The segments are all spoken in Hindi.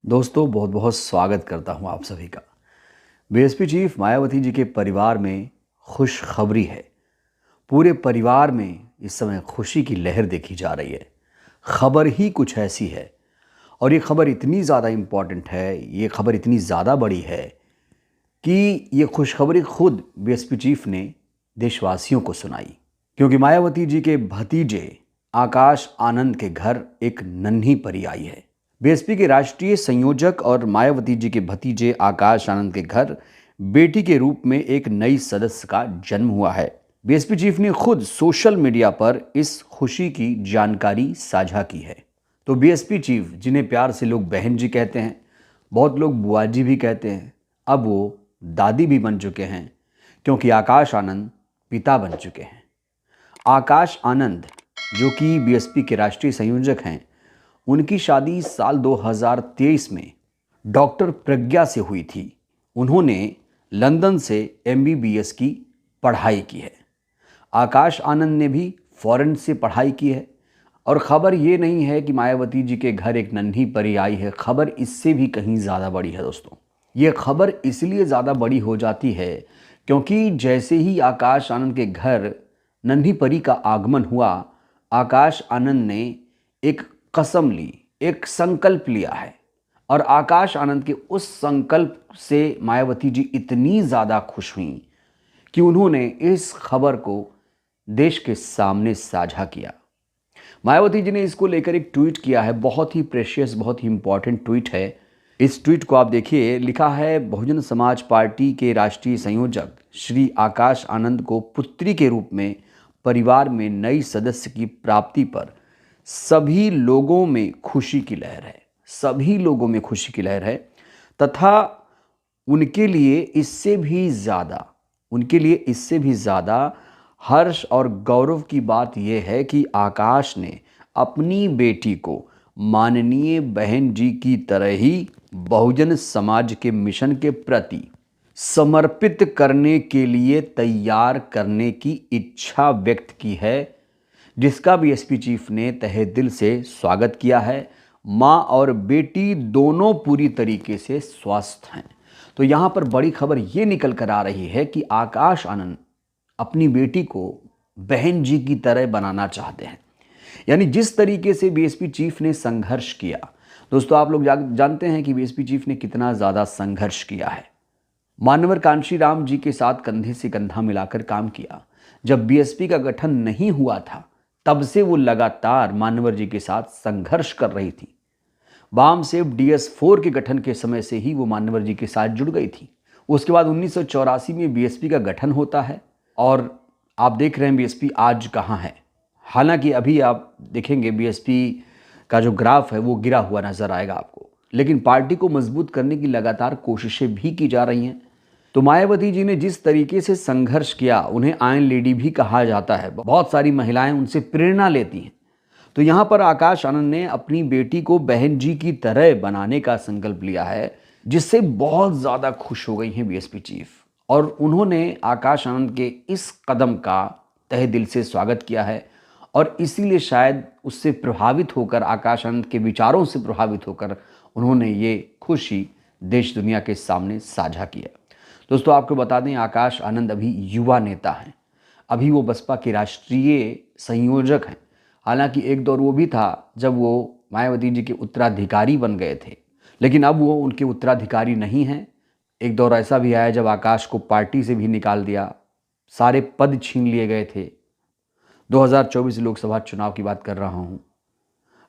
दोस्तों बहुत बहुत स्वागत करता हूं आप सभी का। बीएसपी चीफ मायावती जी के परिवार में खुशखबरी है। पूरे परिवार में इस समय खुशी की लहर देखी जा रही है। खबर ही कुछ ऐसी है और ये खबर इतनी ज़्यादा इम्पॉर्टेंट है, ये खबर इतनी ज़्यादा बड़ी है कि ये खुशखबरी खुद बीएसपी चीफ ने देशवासियों को सुनाई। क्योंकि मायावती जी के भतीजे आकाश आनंद के घर एक नन्ही परी आई है। बीएसपी के राष्ट्रीय संयोजक और मायावती जी के भतीजे आकाश आनंद के घर बेटी के रूप में एक नई सदस्य का जन्म हुआ है। बीएसपी चीफ ने खुद सोशल मीडिया पर इस खुशी की जानकारी साझा की है। तो बीएसपी चीफ, जिन्हें प्यार से लोग बहन जी कहते हैं, बहुत लोग बुआ जी भी कहते हैं, अब वो दादी भी बन चुके हैं क्योंकि आकाश आनंद पिता बन चुके हैं। आकाश आनंद, जो कि बीएसपी के राष्ट्रीय संयोजक हैं, उनकी शादी साल 2023 में डॉक्टर प्रज्ञा से हुई थी। उन्होंने लंदन से एमबीबीएस की पढ़ाई की है। आकाश आनंद ने भी फॉरेन से पढ़ाई की है। और ख़बर ये नहीं है कि मायावती जी के घर एक नन्ही परी आई है, खबर इससे भी कहीं ज़्यादा बड़ी है दोस्तों। ये खबर इसलिए ज़्यादा बड़ी हो जाती है क्योंकि जैसे ही आकाश आनंद के घर नन्ही परी का आगमन हुआ, आकाश आनंद ने एक कसम ली, एक संकल्प लिया है। और आकाश आनंद के उस संकल्प से मायावती जी इतनी ज़्यादा खुश हुई कि उन्होंने इस खबर को देश के सामने साझा किया। मायावती जी ने इसको लेकर एक ट्वीट किया है, बहुत ही प्रेशियस, बहुत ही इंपॉर्टेंट ट्वीट है। इस ट्वीट को आप देखिए, लिखा है, बहुजन समाज पार्टी के राष्ट्रीय संयोजक श्री आकाश आनंद को पुत्री के रूप में परिवार में नई सदस्य की प्राप्ति पर सभी लोगों में खुशी की लहर है। सभी लोगों में खुशी की लहर है तथा उनके लिए इससे भी ज़्यादा हर्ष और गौरव की बात यह है कि आकाश ने अपनी बेटी को माननीय बहन जी की तरह ही बहुजन समाज के मिशन के प्रति समर्पित करने के लिए तैयार करने की इच्छा व्यक्त की है, जिसका बीएसपी चीफ ने तहे दिल से स्वागत किया है। माँ और बेटी दोनों पूरी तरीके से स्वस्थ हैं। तो यहाँ पर बड़ी खबर ये निकल कर आ रही है कि आकाश आनंद अपनी बेटी को बहन जी की तरह बनाना चाहते हैं। यानी जिस तरीके से बीएसपी चीफ ने संघर्ष किया, दोस्तों आप लोग जानते हैं कि बीएसपी चीफ ने कितना ज़्यादा संघर्ष किया है। मानवर कांशीराम जी के साथ कंधे से कंधा मिलाकर काम किया। जब बीएसपी का गठन नहीं हुआ था, तब से वो लगातार मानवर जी के साथ संघर्ष कर रही थी। वाम सेव DS4 के गठन के समय से ही वो मानवर जी के साथ जुड़ गई थी। उसके बाद 1984 में बीएसपी का गठन होता है और आप देख रहे हैं बीएसपी आज कहाँ है। हालांकि अभी आप देखेंगे बीएसपी का जो ग्राफ है वो गिरा हुआ नजर आएगा आपको, लेकिन पार्टी को मजबूत करने की लगातार कोशिशें भी की जा रही हैं। तो मायावती जी ने जिस तरीके से संघर्ष किया, उन्हें आयरन लेडी भी कहा जाता है। बहुत सारी महिलाएं उनसे प्रेरणा लेती हैं। तो यहाँ पर आकाश आनंद ने अपनी बेटी को बहन जी की तरह बनाने का संकल्प लिया है, जिससे बहुत ज़्यादा खुश हो गई हैं बीएसपी चीफ। और उन्होंने आकाश आनंद के इस कदम का तहे दिल से स्वागत किया है और इसीलिए शायद उससे प्रभावित होकर, आकाश आनंद के विचारों से प्रभावित होकर उन्होंने ये खुशी देश दुनिया के सामने साझा किया। दोस्तों आपको बता दें, आकाश आनंद अभी युवा नेता हैं। अभी वो बसपा के राष्ट्रीय संयोजक हैं। हालांकि एक दौर वो भी था जब वो मायावती जी के उत्तराधिकारी बन गए थे, लेकिन अब वो उनके उत्तराधिकारी नहीं हैं। एक दौर ऐसा भी आया जब आकाश को पार्टी से भी निकाल दिया, सारे पद छीन लिए गए थे। 2024 लोकसभा चुनाव की बात कर रहा हूँ।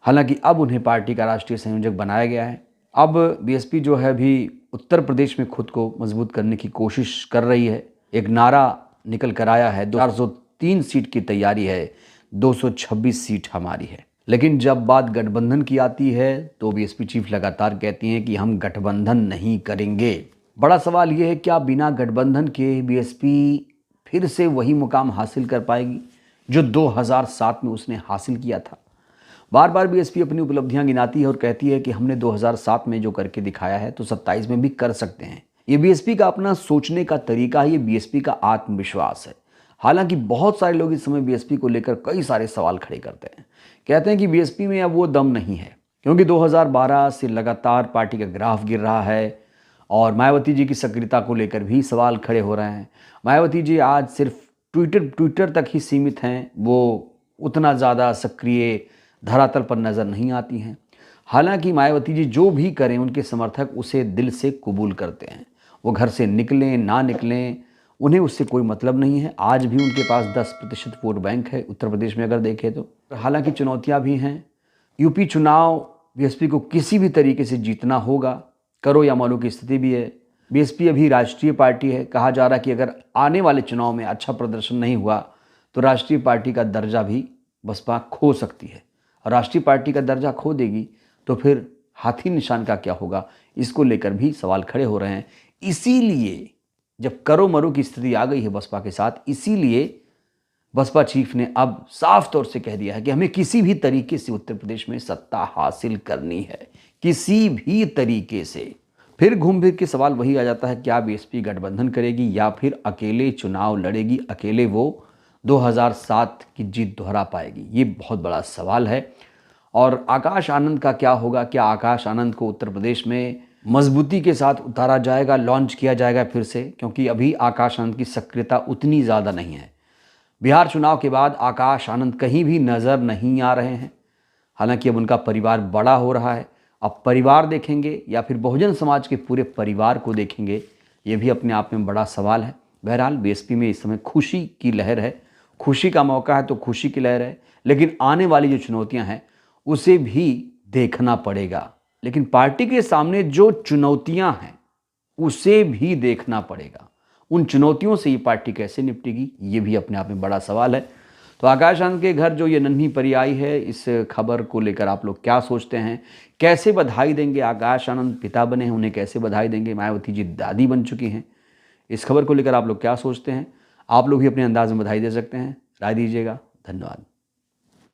हालांकि अब उन्हें पार्टी का राष्ट्रीय संयोजक बनाया गया है। अब बीएसपी जो है भी उत्तर प्रदेश में खुद को मजबूत करने की कोशिश कर रही है। एक नारा निकल कर आया है, 403 सीट की तैयारी है, 226 सीट हमारी है। लेकिन जब बात गठबंधन की आती है तो बीएसपी चीफ लगातार कहती हैं कि हम गठबंधन नहीं करेंगे। बड़ा सवाल यह है, क्या बिना गठबंधन के बीएसपी फिर से वही मुकाम हासिल कर पाएगी जो 2007 में उसने हासिल किया था? बार बार बीएसपी अपनी उपलब्धियां गिनाती है और कहती है कि हमने 2007 में जो करके दिखाया है तो 27 में भी कर सकते हैं। ये बीएसपी का अपना सोचने का तरीका है, ये बीएसपी का आत्मविश्वास है। हालांकि बहुत सारे लोग इस समय बीएसपी को लेकर कई सारे सवाल खड़े करते हैं। कहते हैं कि बीएसपी में अब वो दम नहीं है, क्योंकि 2012 से लगातार पार्टी का ग्राफ गिर रहा है और मायावती जी की सक्रियता को लेकर भी सवाल खड़े हो रहे हैं। मायावती जी आज सिर्फ ट्विटर तक ही सीमित हैं, वो उतना ज़्यादा सक्रिय धरातल पर नज़र नहीं आती हैं। हालांकि मायावती जी जो भी करें उनके समर्थक उसे दिल से कबूल करते हैं। वो घर से निकलें ना निकलें, उन्हें उससे कोई मतलब नहीं है। आज भी उनके पास 10% वोट बैंक है उत्तर प्रदेश में अगर देखें तो। हालांकि चुनौतियां भी हैं। यूपी चुनाव बीएसपी को किसी भी तरीके से जीतना होगा, करो या मरो की स्थिति भी है। बीएसपी अभी राष्ट्रीय पार्टी है। कहा जा रहा है कि अगर आने वाले चुनाव में अच्छा प्रदर्शन नहीं हुआ तो राष्ट्रीय पार्टी का दर्जा भी बसपा खो सकती है। और राष्ट्रीय पार्टी का दर्जा खो देगी तो फिर हाथी निशान का क्या होगा, इसको लेकर भी सवाल खड़े हो रहे हैं। इसीलिए जब करो मरो की स्थिति आ गई है बसपा के साथ, इसीलिए बसपा चीफ ने अब साफ तौर से कह दिया है कि हमें किसी भी तरीके से उत्तर प्रदेश में सत्ता हासिल करनी है, किसी भी तरीके से। फिर घूम फिर के सवाल वही आ जाता है, क्या बीएसपी गठबंधन करेगी या फिर अकेले चुनाव लड़ेगी, अकेले वो 2007 की जीत दोहरा पाएगी? ये बहुत बड़ा सवाल है। और आकाश आनंद का क्या होगा? क्या आकाश आनंद को उत्तर प्रदेश में मजबूती के साथ उतारा जाएगा, लॉन्च किया जाएगा फिर से? क्योंकि अभी आकाश आनंद की सक्रियता उतनी ज़्यादा नहीं है। बिहार चुनाव के बाद आकाश आनंद कहीं भी नज़र नहीं आ रहे हैं। हालांकि अब उनका परिवार बड़ा हो रहा है। अब परिवार देखेंगे या फिर बहुजन समाज के पूरे परिवार को देखेंगे, ये भी अपने आप में बड़ा सवाल है। बहरहाल बीएसपी में इस समय खुशी की लहर है, खुशी का मौका है तो खुशी की लहर है। लेकिन आने वाली जो चुनौतियां हैं उसे भी देखना पड़ेगा। लेकिन पार्टी के सामने जो चुनौतियां हैं उसे भी देखना पड़ेगा। उन चुनौतियों से ये पार्टी कैसे निपटेगी, ये भी अपने आप में बड़ा सवाल है। तो आकाश आनंद के घर जो ये नन्ही परी आई है, इस खबर को लेकर आप लोग क्या सोचते हैं? कैसे बधाई देंगे? आकाश आनंद पिता बने हैं, उन्हें कैसे बधाई देंगे? मायावती जी दादी बन चुकी हैं। इस खबर को लेकर आप लोग क्या सोचते हैं? आप लोग भी अपने अंदाज में बधाई दे सकते हैं। राय दीजिएगा। धन्यवाद।